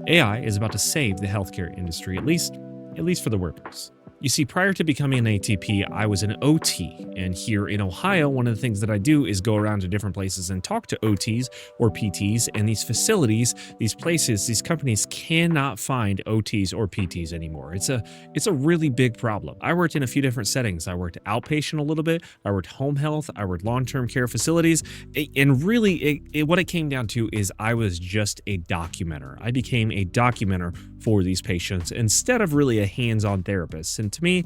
AI is about to save the healthcare industry, at least for the workers. You see, prior to becoming an ATP, I was an OT. And here in Ohio, one of the things that I do is go around to different places and talk to OTs or PTs. And these facilities, these places, these companies cannot find OTs or PTs anymore. It's a really big problem. I worked in a few different settings. I worked outpatient a little bit. I worked home health. I worked long-term care facilities. And really, what it came down to is I was just a documenter. I became a documenter for these patients instead of really a hands-on therapist. And to me,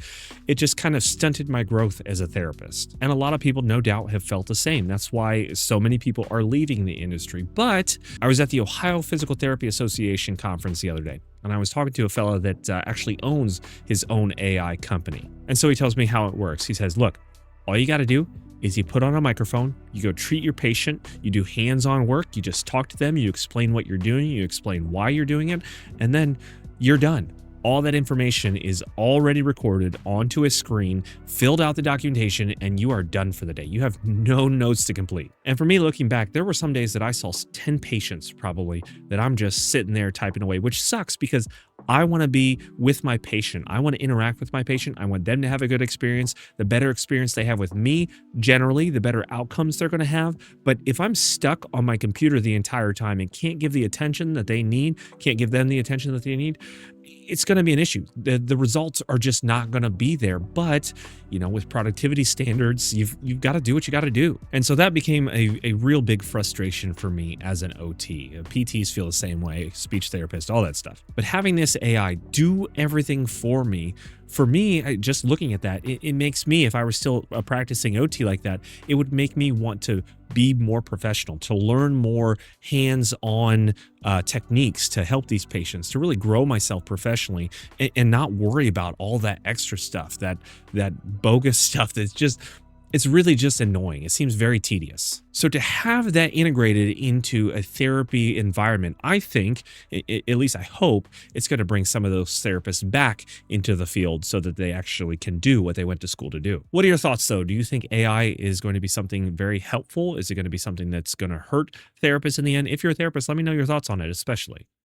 it just kind of stunted my growth as a therapist. And a lot of people, no doubt, have felt the same. That's why so many people are leaving the industry. But I was at the Ohio Physical Therapy Association conference the other day, and I was talking to a fellow that actually owns his own AI company. And so he tells me how it works. He says, look, all you got to do is you put on a microphone, you go treat your patient, you do hands-on work, you just talk to them, you explain what you're doing, you explain why you're doing it, and then you're done. All that information is already recorded onto a screen, filled out the documentation, and you are done for the day. You have no notes to complete. And for me, looking back, there were some days that I saw 10 patients probably that I'm just sitting there typing away, which sucks because I want to be with my patient. I want to interact with my patient. I want them to have a good experience. The better experience they have with me, generally, the better outcomes they're going to have. But if I'm stuck on my computer the entire time and can't give the attention that they need, can't give them the attention that they need, it's going to be an issue. The results are just not going to be there. But, with productivity standards, you've got to do what you got to do. And so that became a real big frustration for me as an OT. PTs feel the same way, speech therapist, all that stuff. But having this AI do everything for me, just looking at that, it makes me, if I were still a practicing OT like that, it would make me want to be more professional, to learn more hands-on techniques to help these patients, to really grow myself professionally and not worry about all that extra stuff, that bogus stuff it's really just annoying. It seems very tedious. So to have that integrated into a therapy environment, I think, at least I hope, it's going to bring some of those therapists back into the field so that they actually can do what they went to school to do. What are your thoughts, though? Do you think AI is going to be something very helpful? Is it going to be something that's going to hurt therapists in the end? If you're a therapist, let me know your thoughts on it, especially.